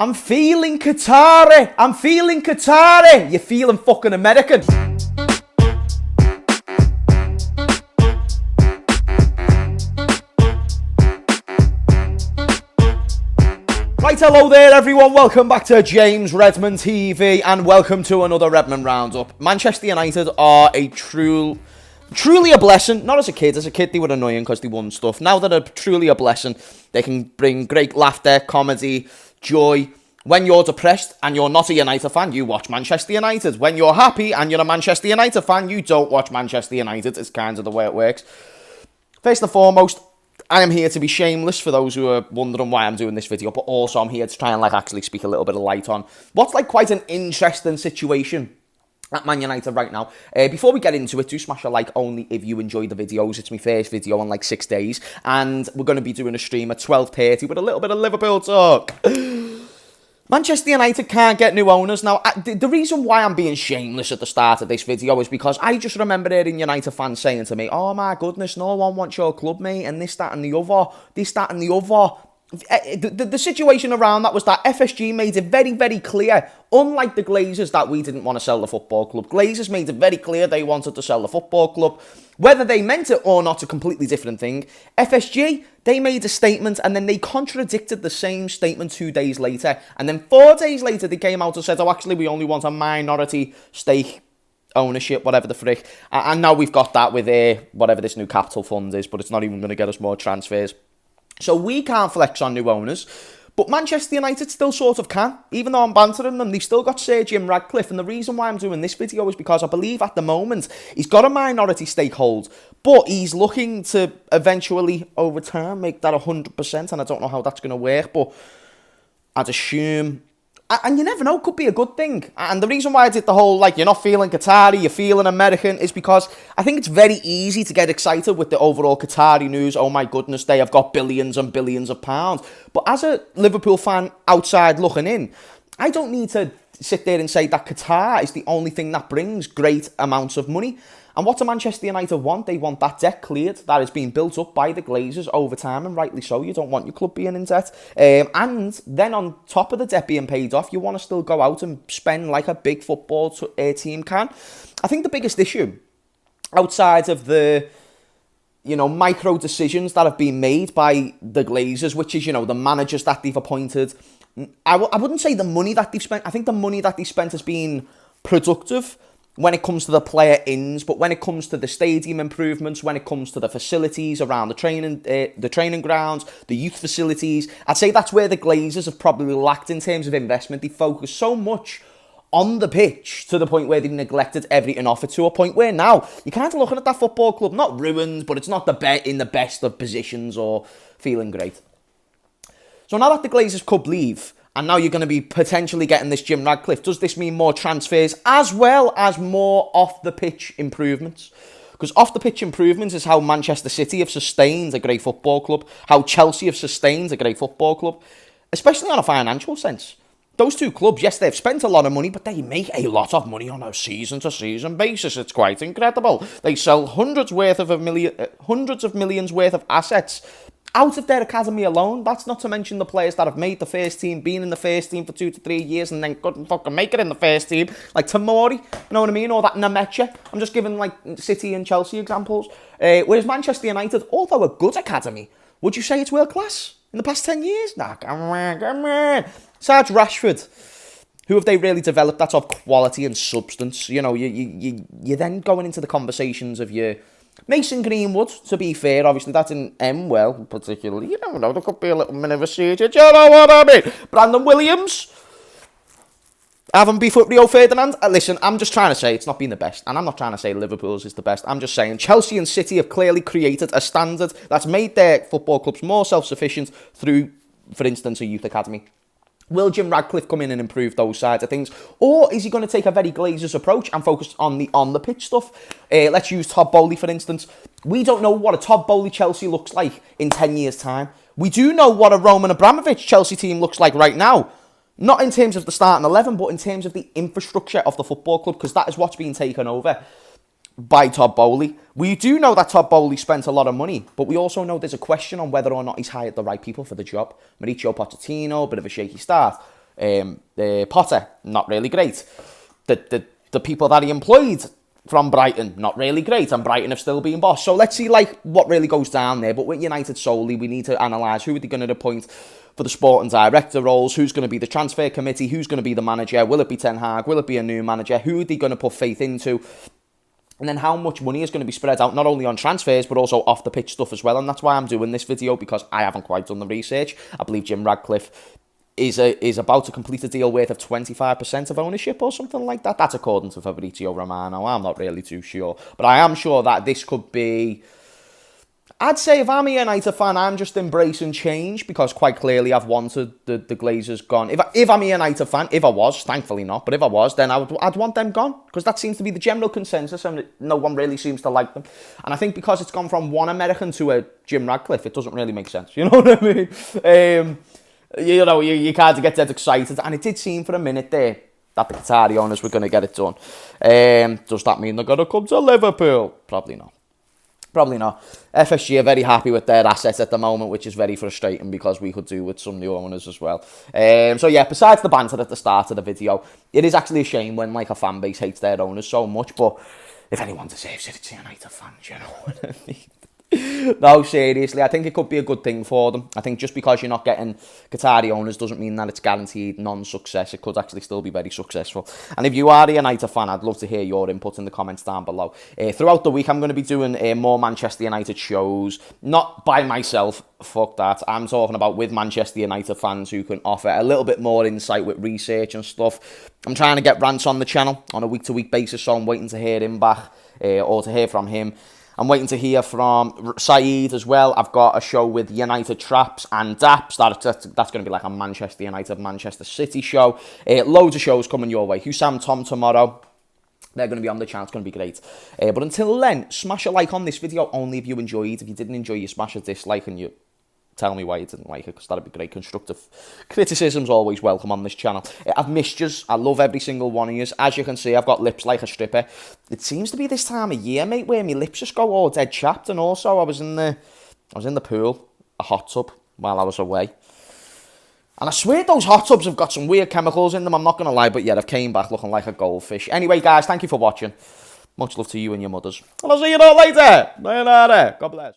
I'm feeling Qatari. I'm feeling Qatari. You're feeling fucking American. Right, hello there everyone, welcome back to James Redmond TV and welcome to another Redmond Roundup. Manchester United are truly a blessing, not as a kid they were annoying because they won stuff. Now that they're truly a blessing, they can bring great laughter, comedy, joy. When you're depressed and you're not a United fan, you watch Manchester United. When you're happy and you're a Manchester United fan, you don't watch Manchester United. It's kind of the way it works. First and foremost, I am here to be shameless for those who are wondering why I'm doing this video, but also I'm here to try and actually speak a little bit of light on what's quite an interesting situation at Man United right now. Before we get into it, do smash a like only if you enjoy the videos. It's my first video in 6 days, and we're going to be doing a stream at 12:30 with a little bit of Liverpool talk. Manchester United can't get new owners. Now, the reason why I'm being shameless at the start of this video is because I just remember hearing United fans saying to me, oh my goodness, no one wants your club, mate, and this, that and the other. The situation around that was that FSG made it very, very clear, unlike the Glazers, that we didn't want to sell the football club. Glazers made it very clear they wanted to sell the football club. Whether they meant it or not, a completely different thing. FSG, they made a statement and then they contradicted the same statement 2 days later. And then 4 days later, they came out and said, oh, actually, we only want a minority stake ownership, whatever the frick. And now we've got that with whatever this new capital fund is, but it's not even going to get us more transfers. So we can't flex on new owners. But Manchester United still sort of can. Even though I'm bantering them, they've still got Sir Jim Ratcliffe. And the reason why I'm doing this video is because I believe at the moment he's got a minority stakehold, but he's looking to eventually make that 100%. And I don't know how that's going to work, but I'd assume... And you never know, could be a good thing. And the reason why I did the whole, you're not feeling Qatari, you're feeling American, is because I think it's very easy to get excited with the overall Qatari news. Oh my goodness, they have got billions and billions of pounds. But as a Liverpool fan outside looking in, I don't need to sit there and say that Qatar is the only thing that brings great amounts of money. And what do Manchester United want? They want that debt cleared that is being built up by the Glazers over time, and rightly so. You don't want your club being in debt. And then on top of the debt being paid off, you want to still go out and spend like a big football team can. I think the biggest issue, outside of the micro decisions that have been made by the Glazers, which is, the managers that they've appointed, I wouldn't say the money that they've spent. I think the money that they've spent has been productive when it comes to the player ins, but when it comes to the stadium improvements, when it comes to the facilities around the training grounds, the youth facilities, I'd say that's where the Glazers have probably lacked in terms of investment. They focus so much on the pitch to the point where they've neglected everything off it, to a point where now you're kind of looking at that football club, not ruined, but it's not in the best of positions or feeling great. So now that the Glazers could leave, and now you're going to be potentially getting this Jim Ratcliffe, does this mean more transfers as well as more off-the-pitch improvements? Because off-the-pitch improvements is how Manchester City have sustained a great football club, how Chelsea have sustained a great football club, especially on a financial sense. Those two clubs, yes, they've spent a lot of money, but they make a lot of money on a season-to-season basis. It's quite incredible. They sell hundreds of millions worth of assets out of their academy alone. That's not to mention the players that have made the first team, been in the first team for 2 to 3 years, and then couldn't fucking make it in the first team, like Tamori, you know what I mean, or that Namecha. I'm just giving City and Chelsea examples. Whereas Manchester United, although a good academy, would you say it's world class in the past 10 years? Nah, come on. Sarge Rashford, who have they really developed that's of quality and substance? You're then going into the conversations of your Mason Greenwood, to be fair, obviously that's in well, particularly. You never know, there could be a little bit of a siege. You know what I mean? Brandon Williams, having beef with Rio Ferdinand. Listen, I'm just trying to say it's not been the best, and I'm not trying to say Liverpool's is the best. I'm just saying Chelsea and City have clearly created a standard that's made their football clubs more self-sufficient through, for instance, a youth academy. Will Jim Ratcliffe come in and improve those sides of things? Or is he going to take a very Glazers approach and focus on the on-the-pitch stuff? Let's use Todd Boehly, for instance. We don't know what a Todd Boehly Chelsea looks like in 10 years' time. We do know what a Roman Abramovich Chelsea team looks like right now. Not in terms of the starting 11, but in terms of the infrastructure of the football club, because that is what's being taken over by Todd Boehly. We do know that Todd Boehly spent a lot of money, but we also know there's a question on whether or not he's hired the right people for the job. Mauricio Pochettino, a bit of a shaky start. Potter, not really great. The people that he employed from Brighton, not really great, and Brighton have still been boss. So let's see like what really goes down there. But with United solely, we need to analyse who are they going to appoint for the sporting director roles, who's going to be the transfer committee, who's going to be the manager, will it be Ten Hag, will it be a new manager, who are they going to put faith into, and then how much money is going to be spread out, not only on transfers, but also off the pitch stuff as well. And that's why I'm doing this video, because I haven't quite done the research. I believe Jim Ratcliffe is about to complete a deal worth of 25% of ownership or something like that. That's according to Fabrizio Romano. I'm not really too sure. But I am sure that this could be... I'd say if I'm a United fan, I'm just embracing change, because quite clearly I've wanted the Glazers gone. If I'm a United fan, if I was, thankfully not, but if I was, then I'd want them gone, because that seems to be the general consensus, and no one really seems to like them. And I think because it's gone from one American to a Jim Ratcliffe, it doesn't really make sense. You know what I mean? You know, you can't get that excited. And it did seem for a minute there that the Qatari owners were going to get it done. Does that mean they're going to come to Liverpool? Probably not. Probably not. FSG are very happy with their assets at the moment, which is very frustrating, because we could do with some new owners as well. So yeah, besides the banter at the start of the video, it is actually a shame when like a fan base hates their owners so much. But if anyone deserves it, it's a United fans, you know what I mean? No, seriously, I think it could be a good thing for them. I think just because you're not getting Qatari owners doesn't mean that it's guaranteed non-success. It could actually still be very successful. And if you are a United fan, I'd love to hear your input in the comments down below. Throughout the week, I'm going to be doing more Manchester United shows. Not by myself, fuck that. I'm talking about with Manchester United fans who can offer a little bit more insight with research and stuff. I'm trying to get Rants on the channel on a week-to-week basis, so I'm waiting to hear him back, or to hear from him. I'm waiting to hear from Saeed as well. I've got a show with United Traps and Daps. That's going to be like a Manchester United, Manchester City show. Loads of shows coming your way. Hussam Tom tomorrow. They're going to be on the channel. It's going to be great. But until then, smash a like on this video only if you enjoyed. If you didn't enjoy, you smash a dislike, and you tell me why you didn't like it, because that'd be great. Constructive criticism's always welcome on this channel. I've missed yous. I love every single one of yous. As you can see, I've got lips like a stripper. It seems to be this time of year, mate, where my lips just go all dead chapped. And also, I was in the pool, a hot tub, while I was away. And I swear those hot tubs have got some weird chemicals in them, I'm not going to lie. But yeah, I've came back looking like a goldfish. Anyway, guys, thank you for watching. Much love to you and your mothers. And I'll see you all later. God bless.